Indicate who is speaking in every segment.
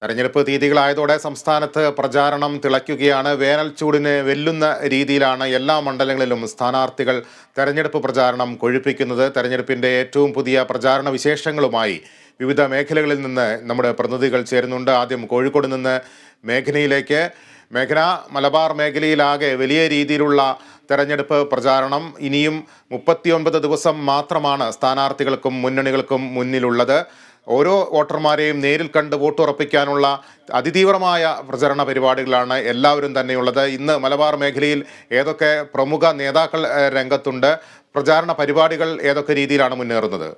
Speaker 1: തെരഞ്ഞെടുപ്പ് തീയതികളായതോടെ സംസ്ഥാനത്ത് പ്രചാരണം തിളയ്ക്കുകയാണ്. വേനൽ ചൂടിനെ വെല്ലുന്ന രീതിയിലാണ് എല്ലാ മണ്ഡലങ്ങളിലും സ്ഥാനാർത്ഥികൾ തെരഞ്ഞെടുപ്പ് പ്രചാരണം കൊഴുപ്പിക്കുന്നത്. തെരഞ്ഞെടുപ്പിന്റെ ഏറ്റവും പുതിയ പ്രചാരണ വിശേഷങ്ങളുമായി വിവിധ മേഖലകളിൽ നിന്ന് നമ്മുടെ പ്രതിനിധികൾ ചേരുന്നുണ്ട്. ആദ്യം കോഴിക്കോട് നിന്ന് മേഘനയിലേക്ക്. മേഘന, മലബാർ മേഖലയിലാകെ വലിയ രീതിയിലുള്ള തെരഞ്ഞെടുപ്പ് പ്രചാരണം. ഇനിയും 39 ദിവസം മാത്രമാണ് സ്ഥാനാർത്ഥികൾക്കും മുന്നണികൾക്കും മുന്നിലുള്ളത്. ഓരോ വോട്ടർമാരെയും നേരിൽ കണ്ട് വോട്ടുറപ്പിക്കാനുള്ള അതിതീവ്രമായ പ്രചരണ പരിപാടികളാണ് എല്ലാവരും തന്നെയുള്ളത്. ഇന്ന് മലബാർ മേഖലയിൽ ഏതൊക്കെ പ്രമുഖ നേതാക്കൾ രംഗത്തുണ്ട്? പ്രചാരണ പരിപാടികൾ ഏതൊക്കെ രീതിയിലാണ് മുന്നേറുന്നത്?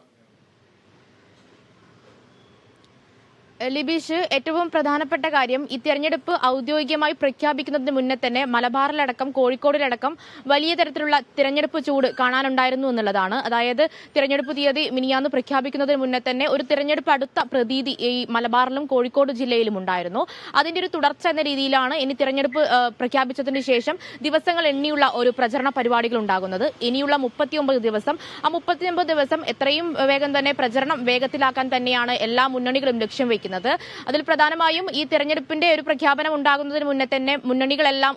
Speaker 2: ലിബീഷ്, ഏറ്റവും പ്രധാനപ്പെട്ട കാര്യം, ഈ തെരഞ്ഞെടുപ്പ് ഔദ്യോഗികമായി പ്രഖ്യാപിക്കുന്നതിന് മുന്നേ തന്നെ മലബാറിലടക്കം കോഴിക്കോടിലടക്കം വലിയ തരത്തിലുള്ള തിരഞ്ഞെടുപ്പ് ചൂട് കാണാനുണ്ടായിരുന്നു എന്നുള്ളതാണ്. അതായത് തിരഞ്ഞെടുപ്പ് തീയതി മിനിയാന്ന് പ്രഖ്യാപിക്കുന്നതിന് മുന്നേ തന്നെ ഒരു തിരഞ്ഞെടുപ്പ് അടുത്ത പ്രതീതി ഈ മലബാറിലും കോഴിക്കോട് ജില്ലയിലും ഉണ്ടായിരുന്നു. അതിന്റെ ഒരു തുടർച്ച എന്ന രീതിയിലാണ് ഇനി തിരഞ്ഞെടുപ്പ് പ്രഖ്യാപിച്ചതിന് ശേഷം ദിവസങ്ങൾ എണ്ണിയുള്ള ഒരു പ്രചരണ പരിപാടികൾ ഉണ്ടാകുന്നത്. ഇനിയുള്ള 39 ദിവസം, ആ 39 ദിവസം എത്രയും വേഗം തന്നെ പ്രചരണം വേഗത്തിലാക്കാൻ തന്നെയാണ് എല്ലാ മുന്നണികളും ലക്ഷ്യം വയ്ക്കുന്നത്. അതിൽ പ്രധാനമായും ഈ തെരഞ്ഞെടുപ്പിന്റെ ഒരു പ്രഖ്യാപനം ഉണ്ടാകുന്നതിന് മുന്നേ തന്നെ മുന്നണികളെല്ലാം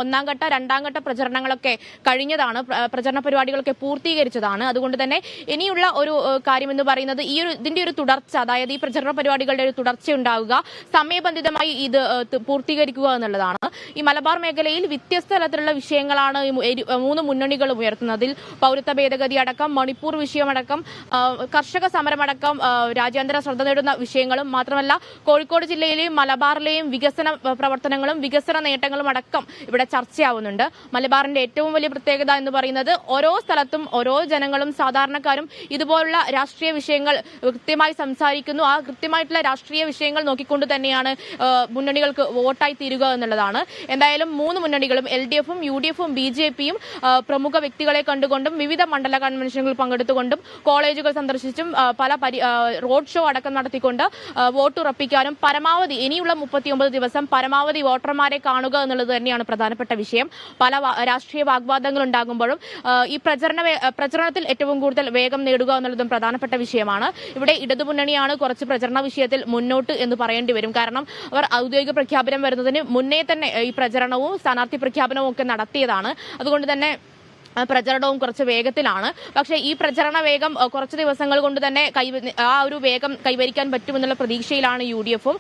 Speaker 2: ഒന്നാം ഘട്ട രണ്ടാം ഘട്ട പ്രചരണങ്ങളൊക്കെ കഴിഞ്ഞതാണ്, പ്രചരണ പരിപാടികളൊക്കെ പൂർത്തീകരിച്ചതാണ്. അതുകൊണ്ട് തന്നെ ഇനിയുള്ള ഒരു കാര്യം എന്ന് പറയുന്നത് ഇതിന്റെ ഒരു തുടർച്ച, അതായത് ഈ പ്രചരണ പരിപാടികളുടെ ഒരു തുടർച്ച ഉണ്ടാവുക, സമയബന്ധിതമായി ഇത് പൂർത്തീകരിക്കുക എന്നുള്ളതാണ്. ഈ മലബാർ മേഖലയിൽ വ്യത്യസ്ത തരത്തിലുള്ള വിഷയങ്ങളാണ് മൂന്ന് മുന്നണികളും ഉയർത്തുന്നതിൽ. പൗരത്വ ഭേദഗതി അടക്കം, മണിപ്പൂർ വിഷയമടക്കം, കർഷക സമരമടക്കം രാജ്യാന്തര ശ്രദ്ധ നേടുന്ന വിഷയങ്ങളും മാത്രമല്ല കോഴിക്കോട് ജില്ലയിലെയും മലബാറിലെയും വികസന പ്രവർത്തനങ്ങളും വികസന നേട്ടങ്ങളും അടക്കം ഇവിടെ ചർച്ചയാവുന്നുണ്ട്. മലബാറിന്റെ ഏറ്റവും വലിയ പ്രത്യേകത എന്ന് പറയുന്നത് ഓരോ സ്ഥലത്തും ഓരോ ജനങ്ങളും സാധാരണക്കാരും ഇതുപോലുള്ള രാഷ്ട്രീയ വിഷയങ്ങൾ കൃത്യമായി സംസാരിക്കുന്നു. ആ കൃത്യമായിട്ടുള്ള രാഷ്ട്രീയ വിഷയങ്ങൾ നോക്കിക്കൊണ്ട് തന്നെയാണ് മുന്നണികൾക്ക് വോട്ടായി തീരുക എന്നുള്ളതാണ്. എന്തായാലും മൂന്ന് മുന്നണികളും LDF-ഉം UDF-ഉം BJP-യും പ്രമുഖ വ്യക്തികളെ കണ്ടുകൊണ്ടും വിവിധ മണ്ഡല കൺവെൻഷനുകളിൽ പങ്കെടുത്തുകൊണ്ടും കോളേജുകൾ സന്ദർശിച്ചും പല റോഡ് ഷോ അടക്കം നടത്തിക്കൊണ്ട് വോട്ടുറപ്പിക്കാനും പരമാവധി ഇനിയുള്ള 39 ദിവസം പരമാവധി വോട്ടർമാരെ കാണുക എന്നുള്ളത് തന്നെയാണ് പ്രധാനപ്പെട്ട വിഷയം. പല രാഷ്ട്രീയ വാഗ്വാദങ്ങൾ ഉണ്ടാകുമ്പോഴും ഈ പ്രചരണത്തിൽ ഏറ്റവും കൂടുതൽ വേഗം നേടുക എന്നുള്ളതും പ്രധാനപ്പെട്ട വിഷയമാണ്. ഇവിടെ ഇടതുമുന്നണിയാണ് കുറച്ച് പ്രചരണ വിഷയത്തിൽ മുന്നോട്ട് എന്ന് പറയേണ്ടി വരും. കാരണം അവർ ഔദ്യോഗിക പ്രഖ്യാപനം വരുന്നതിന് മുന്നേ തന്നെ ഈ പ്രചരണവും സ്ഥാനാർത്ഥി പ്രഖ്യാപനവും ഒക്കെ നടത്തിയതാണ്. അതുകൊണ്ട് തന്നെ പ്രചരണവും കുറച്ച് വേഗത്തിലാണ്. പക്ഷേ ഈ പ്രചരണ വേഗം കുറച്ച് ദിവസങ്ങൾ കൊണ്ട് തന്നെ ആ ഒരു വേഗം കൈവരിക്കാൻ പറ്റുമെന്നുള്ള പ്രതീക്ഷയിലാണ് UDF-ഉം.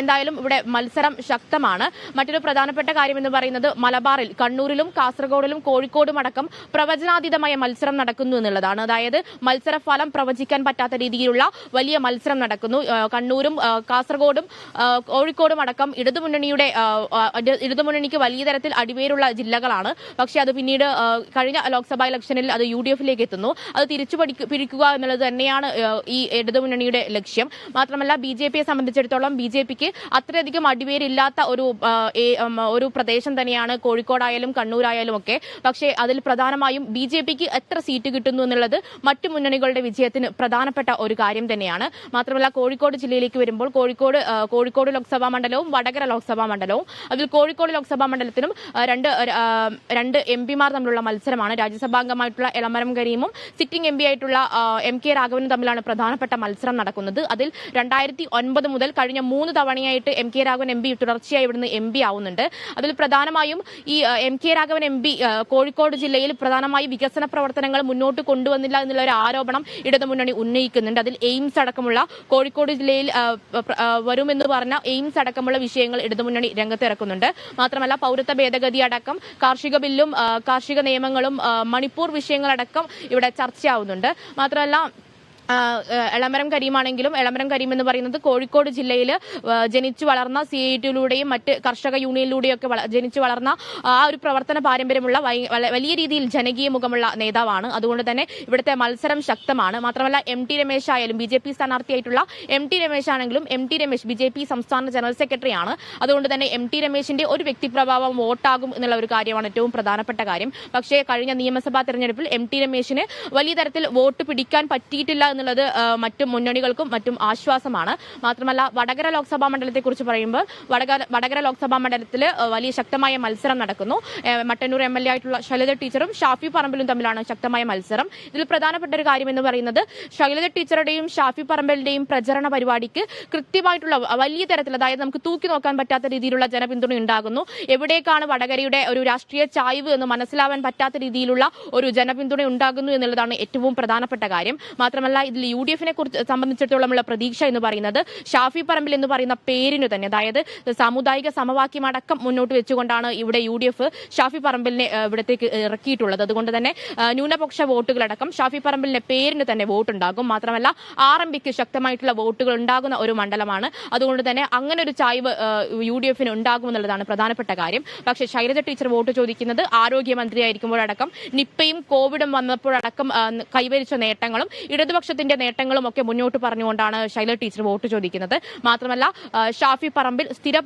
Speaker 2: എന്തായാലും ഇവിടെ മത്സരം ശക്തമാണ്. മറ്റൊരു പ്രധാനപ്പെട്ട കാര്യം എന്ന് പറയുന്നത് മലബാറിൽ കണ്ണൂരിലും കാസർഗോഡിലും കോഴിക്കോടും അടക്കം പ്രവചനാതീതമായ മത്സരം നടക്കുന്നു എന്നുള്ളതാണ്. അതായത് മത്സരഫലം പ്രവചിക്കാൻ പറ്റാത്ത രീതിയിലുള്ള വലിയ മത്സരം നടക്കുന്നു. കണ്ണൂരും കാസർഗോഡും കോഴിക്കോടും അടക്കം ഇടതുമുന്നണിക്ക് വലിയ തരത്തിൽ അടിവേരുള്ള ജില്ലകളാണ്. പക്ഷേ അത് പിന്നീട് കഴിഞ്ഞ ലോക്സഭാ ഇലക്ഷനിൽ അത് UDF-ലേക്ക് എത്തുന്നു. അത് തിരിച്ചു പിടിക്കുക എന്നുള്ളത് തന്നെയാണ് ഈ ഇടതുമുന്നണിയുടെ ലക്ഷ്യം. മാത്രമല്ല BJP-യെ സംബന്ധിച്ചിടത്തോളം BJP-ക്ക് അത്രയധികം അടിവേരില്ലാത്ത ഒരു പ്രദേശം തന്നെയാണ് കോഴിക്കോടായാലും കണ്ണൂരായാലും ഒക്കെ. പക്ഷേ അതിൽ പ്രധാനമായും BJP-ക്ക് എത്ര സീറ്റ് കിട്ടുന്നു എന്നുള്ളത് മറ്റു മുന്നണികളുടെ വിജയത്തിന് പ്രധാനപ്പെട്ട ഒരു കാര്യം തന്നെയാണ്. മാത്രമല്ല കോഴിക്കോട് ജില്ലയിലേക്ക് വരുമ്പോൾ കോഴിക്കോട് ലോക്സഭാ മണ്ഡലവും വടകര ലോക്സഭാ മണ്ഡലവും, അതിൽ കോഴിക്കോട് ലോക്സഭാ മണ്ഡലത്തിനും രണ്ട് MP-മാർ തമ്മിലുള്ള മത്സരമാണ്. രാജ്യസഭാംഗമായിട്ടുള്ള എളമരം കരീമും സിറ്റിംഗ് MP ആയിട്ടുള്ള MK രാഘവനും തമ്മിലാണ് പ്രധാനപ്പെട്ട മത്സരം നടക്കുന്നത്. അതിൽ 2009 മുതൽ കഴിഞ്ഞ 3 തവണയായിട്ട് MK രാഘവൻ MP തുടർച്ചയായി ഇവിടുന്ന് MP ആവുന്നുണ്ട്. അതിൽ പ്രധാനമായും ഈ MK രാഘവൻ MP കോഴിക്കോട് ജില്ലയിൽ പ്രധാനമായും വികസന പ്രവർത്തനങ്ങൾ മുന്നോട്ട് കൊണ്ടുവന്നില്ല എന്നുള്ള ഒരു ആരോപണം ഇടതുമുന്നണി ഉന്നയിക്കുന്നുണ്ട്. അതിൽ എയിംസ് അടക്കമുള്ള കോഴിക്കോട് ജില്ലയിൽ വരുമെന്ന് പറഞ്ഞ എയിംസ് അടക്കമുള്ള വിഷയങ്ങൾ ഇടതുമുന്നണി രംഗത്തിറക്കുന്നുണ്ട്. മാത്രമല്ല പൗരത്വ ഭേദഗതി അടക്കം, കാർഷിക ബില്ലും കാർഷിക നിയമങ്ങളും മണിപ്പൂർ വിഷയങ്ങളടക്കം ഇവിടെ ചർച്ചയാവുന്നുണ്ട്. മാത്രമല്ല എളമരം കരീമാണെങ്കിലും എളമരം കരീം എന്ന് പറയുന്നത് കോഴിക്കോട് ജില്ലയിൽ ജനിച്ചു വളർന്ന CIT-യിലൂടെയും മറ്റ് കർഷക യൂണിയനിലൂടെയൊക്കെ ജനിച്ചു വളർന്ന ആ ഒരു പ്രവർത്തന പാരമ്പര്യമുള്ള വലിയ രീതിയിൽ ജനകീയ മുഖമുള്ള നേതാവാണ്. അതുകൊണ്ട് തന്നെ ഇവിടുത്തെ മത്സരം ശക്തമാണ്. മാത്രമല്ല MT രമേശ് ആയാലും BJP സ്ഥാനാർത്ഥിയായിട്ടുള്ള MT രമേശ് ആണെങ്കിലും MT രമേശ് BJP സംസ്ഥാന ജനറൽ സെക്രട്ടറിയാണ്. അതുകൊണ്ട് തന്നെ MT രമേശിന്റെ ഒരു വ്യക്തിപ്രഭാവം വോട്ടാകും എന്നുള്ള ഒരു കാര്യമാണ് ഏറ്റവും പ്രധാനപ്പെട്ട കാര്യം. പക്ഷേ കഴിഞ്ഞ നിയമസഭാ തെരഞ്ഞെടുപ്പിൽ MT രമേശിന് വലിയ തരത്തിൽ വോട്ട് പിടിക്കാൻ പറ്റിയിട്ടില്ല എന്നുള്ളത് മറ്റു മുന്നണികൾക്കും മറ്റും ആശ്വാസമാണ്. മാത്രമല്ല വടകര ലോക്സഭാ മണ്ഡലത്തെക്കുറിച്ച് പറയുമ്പോൾ വടകര ലോക്സഭാ മണ്ഡലത്തിൽ വലിയ ശക്തമായ മത്സരം നടക്കുന്നു. മട്ടന്നൂർ MLA ആയിട്ടുള്ള ശൈലജ ടീച്ചറും ഷാഫി പറമ്പിലും തമ്മിലാണ് ശക്തമായ മത്സരം. ഇതിൽ പ്രധാനപ്പെട്ട ഒരു കാര്യം എന്ന് പറയുന്നത് ശൈലജ ടീച്ചറുടെയും ഷാഫി പറമ്പലിന്റെയും പ്രചരണ പരിപാടിക്ക് കൃത്യമായിട്ടുള്ള വലിയ തരത്തിൽ, അതായത് നമുക്ക് തൂക്കി നോക്കാൻ പറ്റാത്ത രീതിയിലുള്ള ജനപിന്തുണ ഉണ്ടാകുന്നു. എവിടേക്കാണ് വടകരയുടെ ഒരു രാഷ്ട്രീയ ചായ്വ് എന്ന് മനസ്സിലാവാൻ പറ്റാത്ത രീതിയിലുള്ള ഒരു ജനപിന്തുണ ഉണ്ടാകുന്നു എന്നുള്ളതാണ് ഏറ്റവും പ്രധാനപ്പെട്ട കാര്യം. മാത്രമല്ല ഇതിൽ UDF-നെ കുറിച്ച് സംബന്ധിച്ചിടത്തോളമുള്ള പ്രതീക്ഷ എന്ന് പറയുന്നത് ഷാഫി പറമ്പിൽ എന്ന് പറയുന്ന പേരിന് തന്നെ, അതായത് സാമുദായിക സമവാക്യം അടക്കം മുന്നോട്ട് വെച്ചുകൊണ്ടാണ് ഇവിടെ UDF ഷാഫി പറമ്പിലിനെ ഇവിടത്തേക്ക് ഇറക്കിയിട്ടുള്ളത്. അതുകൊണ്ട് തന്നെ ന്യൂനപക്ഷ വോട്ടുകളടക്കം ഷാഫി പറമ്പിലിന്റെ പേരിന് തന്നെ വോട്ടുണ്ടാകും. മാത്രമല്ല RMPക്ക് ശക്തമായിട്ടുള്ള വോട്ടുകൾ ഉണ്ടാകുന്ന ഒരു മണ്ഡലമാണ്. അതുകൊണ്ട് തന്നെ അങ്ങനെ ഒരു ചായ്വ് UDF-ന് ഉണ്ടാകുമെന്നുള്ളതാണ് പ്രധാനപ്പെട്ട കാര്യം. പക്ഷേ ശൈലജ ടീച്ചർ വോട്ട് ചോദിക്കുന്നത് ആരോഗ്യമന്ത്രിയായിരിക്കുമ്പോഴടക്കം നിപ്പയും കോവിഡും വന്നപ്പോഴടക്കം കൈവരിച്ച നേട്ടങ്ങളും ഇടതുപക്ഷത്തിന്റെ നേട്ടങ്ങളും ഒക്കെ മുന്നോട്ട് പറഞ്ഞുകൊണ്ടാണ് ശൈലജ ടീച്ചർ വോട്ട് ചോദിക്കുന്നത്. മാത്രമല്ല ഷാഫി പറമ്പിൽ സ്ഥിര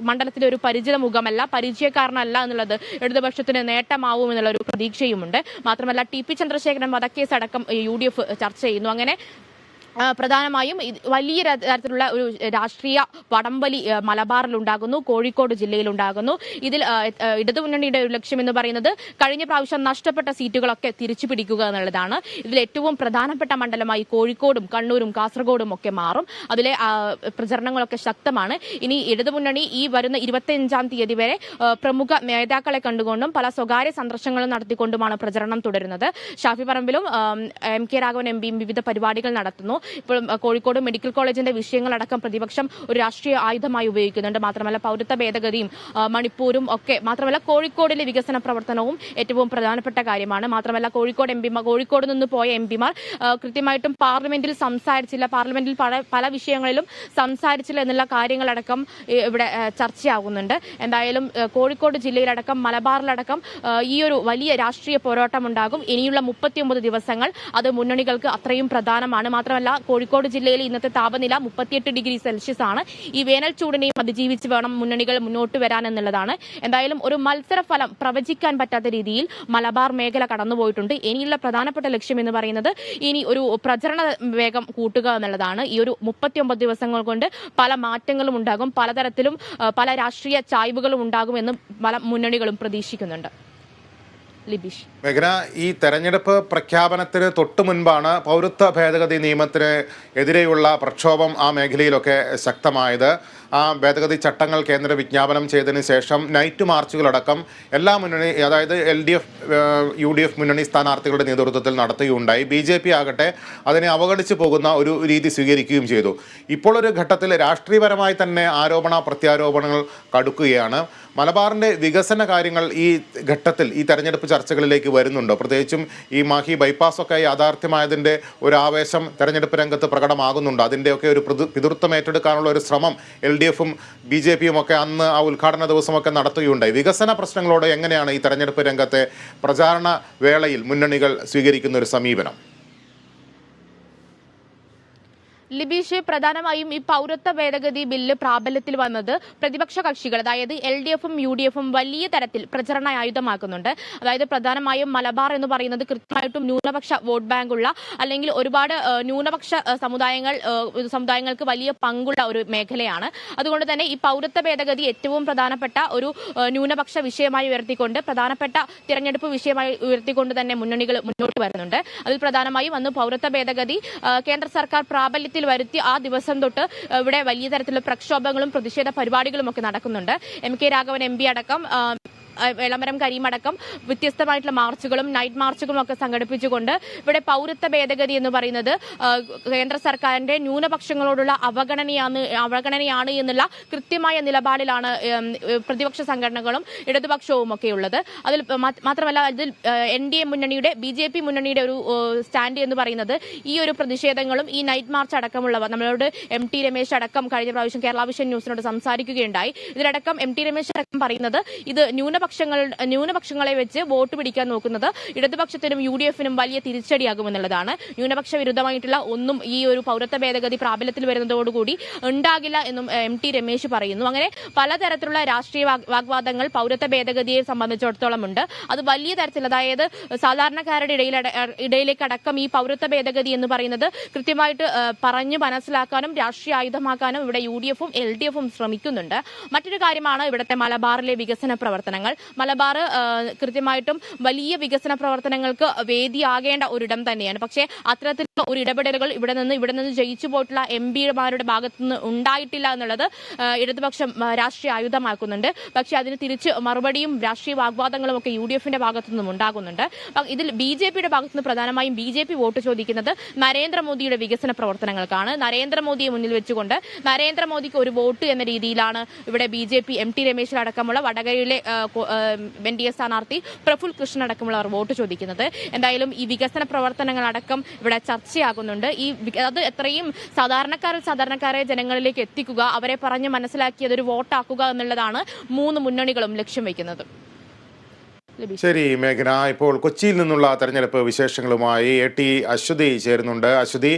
Speaker 2: മണ്ഡലത്തിലെ ഒരു പരിചിത മുഖമല്ല, പരിചയക്കാരനല്ല എന്നുള്ളത് ഇടതുപക്ഷത്തിന് നേട്ടമാവും എന്നുള്ള ഒരു പ്രതീക്ഷയുമുണ്ട്. മാത്രമല്ല TP ചന്ദ്രശേഖരൻ വധക്കേസ് അടക്കം UDF ചർച്ച ചെയ്യുന്നു. അങ്ങനെ പ്രധാനമായും വലിയ തരത്തിലുള്ള ഒരു രാഷ്ട്രീയ വടംവലി മലബാറിൽ ഉണ്ടാകുന്നു, കോഴിക്കോട് ജില്ലയിൽ ഉണ്ടാകുന്നു. ഇതിൽ ഇടതുമുന്നണിയുടെ ഒരു ലക്ഷ്യം എന്ന് പറയുന്നത് കഴിഞ്ഞ പ്രാവശ്യം നഷ്ടപ്പെട്ട സീറ്റുകളൊക്കെ തിരിച്ചു പിടിക്കുക എന്നുള്ളതാണ്. ഇതിൽ ഏറ്റവും പ്രധാനപ്പെട്ട മണ്ഡലമായി കോഴിക്കോടും കണ്ണൂരും കാസർഗോഡും ഒക്കെ മാറും. അതിലെ പ്രചരണങ്ങളൊക്കെ ശക്തമാണ്. ഇനി ഇടതുമുന്നണി ഈ വരുന്ന 25-ാം തീയതി വരെ പ്രമുഖ നേതാക്കളെ കണ്ടുകൊണ്ടും പല സ്വകാര്യ സന്ദർശനങ്ങളും നടത്തിക്കൊണ്ടുമാണ് പ്രചരണം തുടരുന്നത്. ഷാഫി പറമ്പിലും MK രാഘവൻ MPയും വിവിധ പരിപാടികൾ നടത്തുന്നു. ഇപ്പോൾ കോഴിക്കോട് മെഡിക്കൽ കോളേജിന്റെ വിഷയങ്ങളടക്കം പ്രതിപക്ഷം ഒരു രാഷ്ട്രീയ ആയുധമായി ഉപയോഗിക്കുന്നുണ്ട്. മാത്രമല്ല പൗരത്വ ഭേദഗതിയും മണിപ്പൂരും ഒക്കെ, മാത്രമല്ല കോഴിക്കോടിലെ വികസന പ്രവർത്തനവും ഏറ്റവും പ്രധാനപ്പെട്ട കാര്യമാണ്. മാത്രമല്ല കോഴിക്കോട് നിന്ന് പോയ MPമാർ കൃത്യമായിട്ടും പാർലമെന്റിൽ സംസാരിച്ചില്ല, പാർലമെന്റിൽ പല വിഷയങ്ങളിലും സംസാരിച്ചില്ല എന്നുള്ള കാര്യങ്ങളടക്കം ഇവിടെ ചർച്ചയാകുന്നുണ്ട്. എന്തായാലും കോഴിക്കോട് ജില്ലയിലടക്കം മലബാറിലടക്കം ഈ ഒരു വലിയ രാഷ്ട്രീയ പോരാട്ടം ഉണ്ടാകും. ഇനിയുള്ള 39 ദിവസങ്ങൾ അത് മുന്നണികൾക്ക് അത്രയും പ്രധാനമാണ്. മാത്രമല്ല കോഴിക്കോട് ജില്ലയിൽ ഇന്നത്തെ താപനില 38 ഡിഗ്രി സെൽഷ്യസ് ആണ്. ഈ വേനൽ ചൂടിനെയും അതിജീവിച്ച് വേണം മുന്നണികൾ മുന്നോട്ട് വരാൻ എന്നുള്ളതാണ്. എന്തായാലും ഒരു മത്സരഫലം പ്രവചിക്കാൻ പറ്റാത്ത രീതിയിൽ മലബാർ മേഖല കടന്നുപോയിട്ടുണ്ട്. ഇനിയുള്ള പ്രധാനപ്പെട്ട ലക്ഷ്യം എന്ന് പറയുന്നത് ഇനി ഒരു പ്രചരണ വേഗം കൂട്ടുക എന്നുള്ളതാണ്. ഈ ഒരു 39 ദിവസങ്ങൾ കൊണ്ട് പല മാറ്റങ്ങളും ഉണ്ടാകും, പലതരത്തിലും പല രാഷ്ട്രീയ ചായ്വുകളും ഉണ്ടാകുമെന്നും പല മുന്നണികളും പ്രതീക്ഷിക്കുന്നുണ്ട്. ലിബീഷ്,
Speaker 1: മേഘന, ഈ തെരഞ്ഞെടുപ്പ് പ്രഖ്യാപനത്തിന് തൊട്ടു മുൻപാണ് പൗരത്വ ഭേദഗതി നിയമത്തിന് എതിരെയുള്ള പ്രക്ഷോഭം ആ മേഖലയിലൊക്കെ ശക്തമായത്. ആ ഭേദഗതി ചട്ടങ്ങൾ കേന്ദ്ര വിജ്ഞാപനം ചെയ്തതിന് ശേഷം നൈറ്റ് മാർച്ചുകളടക്കം എല്ലാ മുന്നണി, അതായത് LDF UDF മുന്നണി സ്ഥാനാർത്ഥികളുടെ നേതൃത്വത്തിൽ നടത്തുകയുണ്ടായി. BJP ആകട്ടെ അതിനെ അവഗണിച്ചു പോകുന്ന ഒരു രീതി സ്വീകരിക്കുകയും ചെയ്തു. ഇപ്പോൾ ഒരു ഘട്ടത്തിൽ രാഷ്ട്രീയപരമായി തന്നെ ആരോപണ പ്രത്യാരോപണങ്ങൾ കടുക്കുകയാണ്. മലബാറിൻ്റെ വികസന കാര്യങ്ങൾ ഈ ഘട്ടത്തിൽ ഈ തെരഞ്ഞെടുപ്പ് ചർച്ചകളിലേക്ക് വരുന്നുണ്ടോ? പ്രത്യേകിച്ചും ഈ മാഹി ബൈപ്പാസൊക്കെ യാഥാർത്ഥ്യമായതിൻ്റെ ഒരു ആവേശം തെരഞ്ഞെടുപ്പ് രംഗത്ത് പ്രകടമാകുന്നുണ്ടോ? അതിൻ്റെയൊക്കെ ഒരു പിതൃത്വം ഏറ്റെടുക്കാനുള്ള ഒരു ശ്രമം LDF-ഉം BJP-യും ഒക്കെ അന്ന് ആ ഉദ്ഘാടന ദിവസമൊക്കെ നടത്തുകയുണ്ടായി. വികസന പ്രശ്നങ്ങളോട് എങ്ങനെയാണ് ഈ തെരഞ്ഞെടുപ്പ് രംഗത്തെ പ്രചാരണ വേളയിൽ മുന്നണികൾ സ്വീകരിക്കുന്ന ഒരു സമീപനം?
Speaker 2: ലിബീഷ്, പ്രധാനമായും ഈ പൗരത്വ ഭേദഗതി ബില്ല് പ്രാബല്യത്തിൽ വന്നത് പ്രതിപക്ഷ കക്ഷികൾ, അതായത് LDF-ഉം UDF-ഉം വലിയ തരത്തിൽ പ്രചരണ ആയുധമാക്കുന്നുണ്ട്. അതായത് പ്രധാനമായും മലബാർ എന്ന് പറയുന്നത് കൃത്യമായിട്ടും ന്യൂനപക്ഷ വോട്ട് ബാങ്കുള്ള, അല്ലെങ്കിൽ ഒരുപാട് ന്യൂനപക്ഷ സമുദായങ്ങൾക്ക് വലിയ പങ്കുള്ള ഒരു മേഖലയാണ്. അതുകൊണ്ട് തന്നെ ഈ പൗരത്വ ഭേദഗതി ഏറ്റവും പ്രധാനപ്പെട്ട ഒരു ന്യൂനപക്ഷ വിഷയമായി ഉയർത്തിക്കൊണ്ട്, പ്രധാനപ്പെട്ട തിരഞ്ഞെടുപ്പ് വിഷയമായി ഉയർത്തിക്കൊണ്ട് തന്നെ മുന്നണികൾ മുന്നോട്ട് വരുന്നുണ്ട്. അതിൽ പ്രധാനമായും അന്ന് പൗരത്വ ഭേദഗതി കേന്ദ്ര സർക്കാർ പ്രാബല്യത്തിൽ വരുത്തി ആ ദിവസം തൊട്ട് ഇവിടെ വലിയ തരത്തിലുള്ള പ്രക്ഷോഭങ്ങളും പ്രതിഷേധ പരിപാടികളും ഒക്കെ നടക്കുന്നുണ്ട്. MK രാഘവൻ MP അടക്കം എളമരം കരീമടക്കം വ്യത്യസ്തമായിട്ടുള്ള മാർച്ചുകളും നൈറ്റ് മാർച്ചുകളും ഒക്കെ സംഘടിപ്പിച്ചുകൊണ്ട് ഇവിടെ പൗരത്വ ഭേദഗതി എന്ന് പറയുന്നത് കേന്ദ്ര സർക്കാരിന്റെ ന്യൂനപക്ഷങ്ങളോടുള്ള അവഗണനയാണ് എന്നുള്ള കൃത്യമായ നിലപാടിലാണ് പ്രതിപക്ഷ സംഘടനകളും ഇടതുപക്ഷവും ഒക്കെ ഉള്ളത്. അതിൽ മാത്രമല്ല ഇതിൽ NDA മുന്നണിയുടെ BJP മുന്നണിയുടെ ഒരു സ്റ്റാൻഡ് എന്ന് പറയുന്നത് ഈ ഒരു പ്രതിഷേധങ്ങളും ഈ നൈറ്റ് മാർച്ച് അടക്കമുള്ളവ, നമ്മളോട് MT രമേശ് അടക്കം കഴിഞ്ഞ പ്രാവശ്യം കേരള വിഷൻ ന്യൂസിനോട് സംസാരിക്കുകയുണ്ടായി. ഇതിലടക്കം MT രമേശ് അടക്കം പറയുന്നത് ഇത് ന്യൂനപക്ഷ ന്യൂനപക്ഷങ്ങളെ വെച്ച് വോട്ട് പിടിക്കാൻ നോക്കുന്നത് ഇടതുപക്ഷത്തിനും UDF-നും വലിയ തിരിച്ചടിയാകുമെന്നുള്ളതാണ്. ന്യൂനപക്ഷ വിരുദ്ധമായിട്ടുള്ള ഒന്നും ഈ ഒരു പൗരത്വ ഭേദഗതി പ്രാബല്യത്തിൽ വരുന്നതോടുകൂടി ഉണ്ടാകില്ല എന്നും MT രമേശ് പറയുന്നു. അങ്ങനെ പലതരത്തിലുള്ള രാഷ്ട്രീയ വാഗ്വാദങ്ങൾ പൗരത്വ ഭേദഗതിയെ സംബന്ധിച്ചിടത്തോളം ഉണ്ട്. അത് വലിയ തരത്തിൽ, അതായത് സാധാരണക്കാരുടെ ഇടയിലേക്കടക്കം ഈ പൗരത്വ ഭേദഗതി എന്ന് പറയുന്നത് കൃത്യമായിട്ട് പറഞ്ഞു മനസ്സിലാക്കാനും രാഷ്ട്രീയ ആയുധമാക്കാനും ഇവിടെ UDF-ഉം LDF-ഉം ശ്രമിക്കുന്നുണ്ട്. മറ്റൊരു കാര്യമാണ് ഇവിടുത്തെ മലബാറിലെ വികസന പ്രവർത്തനങ്ങൾ. മലബാർ കൃത്യമായിട്ടും വലിയ വികസന പ്രവർത്തനങ്ങൾക്ക് വേദിയാകേണ്ട ഒരിടം തന്നെയാണ്. പക്ഷേ അത്തരത്തിലുള്ള ഒരു ഇടപെടലുകൾ ഇവിടെ നിന്ന് ജയിച്ചു പോയിട്ടുള്ള MP-മാരുടെ ഭാഗത്തുനിന്ന് ഉണ്ടായിട്ടില്ല എന്നുള്ളത് ഇടതുപക്ഷം രാഷ്ട്രീയ ആയുധമാക്കുന്നുണ്ട്. പക്ഷേ അതിന് തിരിച്ച് മറുപടിയും രാഷ്ട്രീയ വാഗ്വാദങ്ങളും ഒക്കെ UDF-ന്റെ ഭാഗത്തുനിന്നും ഉണ്ടാകുന്നുണ്ട്. ഇതിൽ BJP-യുടെ ഭാഗത്തുനിന്ന് പ്രധാനമായും BJP വോട്ട് ചോദിക്കുന്നത് നരേന്ദ്രമോദിയുടെ വികസന പ്രവർത്തനങ്ങൾക്കാണ്. നരേന്ദ്രമോദിയെ മുന്നിൽ വെച്ചുകൊണ്ട് നരേന്ദ്രമോദിക്ക് ഒരു വോട്ട് എന്ന രീതിയിലാണ് ഇവിടെ BJP MT രമേശ് അടക്കമുള്ള വടകരയിലെ NDA സ്ഥാനാർത്ഥി പ്രഫുൽ കൃഷ്ണൻ അടക്കമുള്ളവർ വോട്ട് ചോദിക്കുന്നത്. എന്തായാലും ഈ വികസന പ്രവർത്തനങ്ങളടക്കം ഇവിടെ ചർച്ചയാകുന്നുണ്ട്. അത് എത്രയും സാധാരണക്കാരെ ജനങ്ങളിലേക്ക് എത്തിക്കുക, അവരെ പറഞ്ഞ് മനസ്സിലാക്കി അതൊരു വോട്ടാക്കുക എന്നുള്ളതാണ് മൂന്ന് മുന്നണികളും ലക്ഷ്യം വയ്ക്കുന്നത്.
Speaker 1: ശരി മേഘന, ഇപ്പോൾ കൊച്ചിയിൽ നിന്നുള്ള തെരഞ്ഞെടുപ്പ് വിശേഷങ്ങളുമായി AT അശ്വതി ചേരുന്നുണ്ട്. അശ്വതി,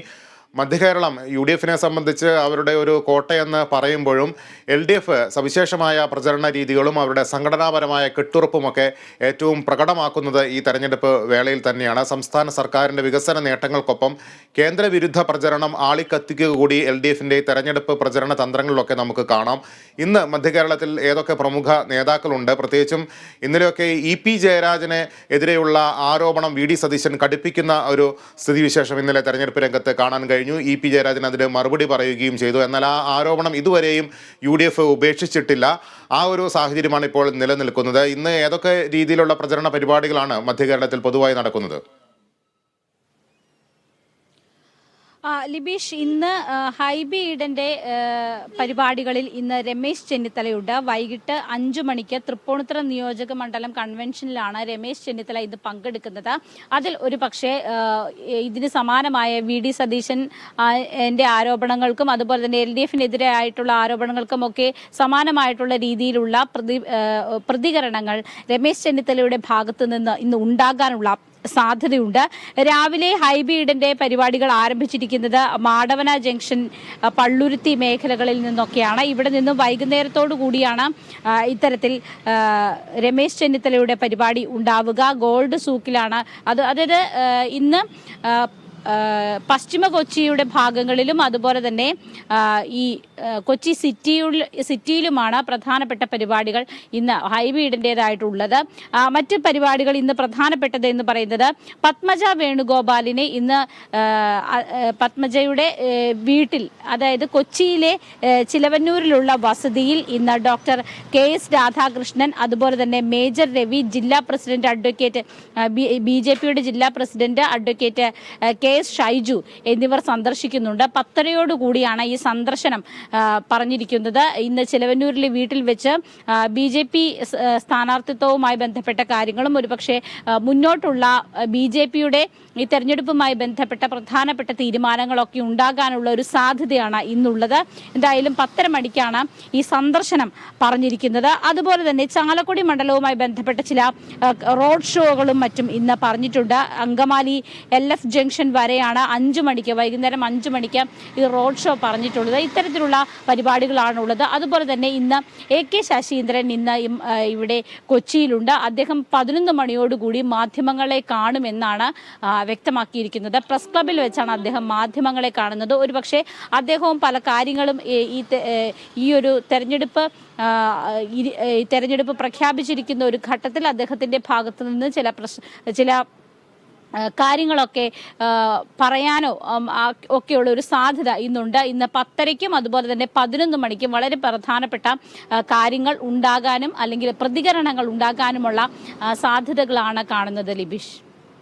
Speaker 1: മധ്യകേരളം UDF-നെ സംബന്ധിച്ച് അവരുടെ ഒരു കോട്ടയെന്ന് പറയുമ്പോഴും LDF സവിശേഷമായ പ്രചരണ രീതികളും അവരുടെ സംഘടനാപരമായ കെട്ടുറപ്പുമൊക്കെ ഏറ്റവും പ്രകടമാക്കുന്നത് ഈ തെരഞ്ഞെടുപ്പ് വേളയിൽ തന്നെയാണ്. സംസ്ഥാന സർക്കാരിൻ്റെ വികസന നേട്ടങ്ങൾക്കൊപ്പം കേന്ദ്രവിരുദ്ധ പ്രചരണം ആളിക്കത്തിക്കുക കൂടി LDF-ന്റെ തെരഞ്ഞെടുപ്പ് പ്രചരണ തന്ത്രങ്ങളിലൊക്കെ നമുക്ക് കാണാം. ഇന്ന് മധ്യകേരളത്തിൽ ഏതൊക്കെ പ്രമുഖ നേതാക്കളുണ്ട്? പ്രത്യേകിച്ചും ഇന്നലെയൊക്കെ EP ജയരാജന് എതിരെയുള്ള ആരോപണം VD സതീശൻ കടുപ്പിക്കുന്ന ഒരു സ്ഥിതിവിശേഷം ഇന്നലെ തെരഞ്ഞെടുപ്പ് രംഗത്ത് കാണാൻ കഴിഞ്ഞു. EP ജയരാജൻ അതിന് മറുപടി പറയുകയും ചെയ്തു. എന്നാൽ ആ ആരോപണം ഇതുവരെയും UDF ഉപേക്ഷിച്ചിട്ടില്ല. ആ ഒരു സാഹചര്യമാണ് ഇപ്പോൾ നിലനിൽക്കുന്നത്. ഇന്ന് ഏതൊക്കെ രീതിയിലുള്ള പ്രചരണ പരിപാടികളാണ് മധ്യകേരളത്തിൽ പൊതുവായി നടക്കുന്നത്?
Speaker 3: ലിബീഷ്, ഇന്ന് ഹൈബി ഈഡന്റെ പരിപാടികളിൽ ഇന്ന് രമേശ് ചെന്നിത്തലയുണ്ട്. വൈകിട്ട് 5 മണിക്ക് തൃപ്പൂണിത്തുറ നിയോജക മണ്ഡലം കൺവെൻഷനിലാണ് രമേശ് ചെന്നിത്തല ഇന്ന് പങ്കെടുക്കുന്നത്. അതിൽ ഒരു പക്ഷേ ഇതിന് സമാനമായ VD സതീശൻ എൻ്റെ ആരോപണങ്ങൾക്കും അതുപോലെ തന്നെ LDF-നെതിരെ ആയിട്ടുള്ള ആരോപണങ്ങൾക്കുമൊക്കെ സമാനമായിട്ടുള്ള രീതിയിലുള്ള പ്രതികരണങ്ങൾ രമേശ് ചെന്നിത്തലയുടെ ഭാഗത്തു നിന്ന് ഇന്ന് ഉണ്ടാകാനുള്ള സാധ്യതയുണ്ട്. രാവിലെ ഹൈബി ഈഡന്റെ പരിപാടികൾ ആരംഭിച്ചിരിക്കുന്നത് മാടവന ജംഗ്ഷൻ, പള്ളുരുത്തി മേഖലകളിൽ നിന്നൊക്കെയാണ്. ഇവിടെ നിന്നും വൈകുന്നേരത്തോടു കൂടിയാണ് ഇത്തരത്തിൽ രമേശ് ചെന്നിത്തലയുടെ പരിപാടി ഉണ്ടാവുക. ഗോൾഡ് സൂക്കിലാണ് അതായത് ഇന്ന് പശ്ചിമ കൊച്ചിയുടെ ഭാഗങ്ങളിലും അതുപോലെ തന്നെ ഈ കൊച്ചി സിറ്റിയിലുമാണ് പ്രധാനപ്പെട്ട പരിപാടികൾ ഇന്ന് ഹൈബി ഈഡന്റേതായിട്ടുള്ളത്. മറ്റ് പരിപാടികൾ ഇന്ന് പ്രധാനപ്പെട്ടത് എന്ന് പറയുന്നത് പത്മജ വേണുഗോപാലിനെ ഇന്ന് പത്മജയുടെ വീട്ടിൽ, അതായത് കൊച്ചിയിലെ ചിലവന്നൂരിലുള്ള വസതിയിൽ ഇന്ന് ഡോക്ടർ KS രാധാകൃഷ്ണൻ, അതുപോലെ തന്നെ മേജർ രവി, ജില്ലാ പ്രസിഡന്റ് അഡ്വക്കേറ്റ് BJP-യുടെ ജില്ലാ പ്രസിഡന്റ് അഡ്വക്കേറ്റ് KS ഷൈജു എന്നിവർ സന്ദർശിക്കുന്നുണ്ട്. 10:30 കൂടിയാണ് ഈ സന്ദർശനം പറഞ്ഞിരിക്കുന്നത്. ഇന്ന് ചിലവന്നൂരിലെ വീട്ടിൽ വെച്ച് BJP സ്ഥാനാർത്ഥിത്വവുമായി ബന്ധപ്പെട്ട കാര്യങ്ങളും ഒരുപക്ഷെ മുന്നോട്ടുള്ള BJP-യുടെ ഈ തെരഞ്ഞെടുപ്പുമായി ബന്ധപ്പെട്ട പ്രധാനപ്പെട്ട തീരുമാനങ്ങളൊക്കെ ഉണ്ടാകാനുള്ള ഒരു സാധ്യതയാണ് ഇന്നുള്ളത്. എന്തായാലും 10:30 മണിക്കാണ് ഈ സന്ദർശനം പറഞ്ഞിരിക്കുന്നത്. അതുപോലെ തന്നെ ചാലക്കുടി മണ്ഡലവുമായി ബന്ധപ്പെട്ട ചില റോഡ് ഷോകളും മറ്റും ഇന്ന് പറഞ്ഞിട്ടുണ്ട്. അങ്കമാലി LF ജംഗ്ഷൻ വരെയാണ് 5 മണിക്ക്, വൈകുന്നേരം 5 മണിക്ക് ഈ റോഡ് ഷോ പറഞ്ഞിട്ടുള്ളത്. ഇത്തരത്തിലുള്ള പരിപാടികളാണുള്ളത്. അതുപോലെ തന്നെ ഇന്ന് AK ശശീന്ദ്രൻ ഇന്ന് ഇവിടെ കൊച്ചിയിലുണ്ട്. അദ്ദേഹം 11 മണിയോടുകൂടി മാധ്യമങ്ങളെ കാണുമെന്നാണ് വ്യക്തമാക്കിയിരിക്കുന്നത്. പ്രസ് ക്ലബിൽ വെച്ചാണ് അദ്ദേഹം മാധ്യമങ്ങളെ കാണുന്നത്. ഒരുപക്ഷെ അദ്ദേഹവും പല കാര്യങ്ങളും ഈ ഒരു തെരഞ്ഞെടുപ്പ് പ്രഖ്യാപിച്ചിരിക്കുന്ന ഒരു ഘട്ടത്തിൽ അദ്ദേഹത്തിൻ്റെ ഭാഗത്തു നിന്ന് ചില കാര്യങ്ങളൊക്കെ പറയാനോ ഒക്കെയുള്ള ഒരു സാധ്യത ഇന്നുണ്ട്. ഇന്ന് 10:30-ക്കും അതുപോലെ തന്നെ 11 മണിക്കും വളരെ പ്രധാനപ്പെട്ട കാര്യങ്ങൾ ഉണ്ടാകാനും അല്ലെങ്കിൽ പ്രതികരണങ്ങൾ ഉണ്ടാകാനുമുള്ള സാധ്യതകളാണ് കാണുന്നത്. ലിബീഷ്.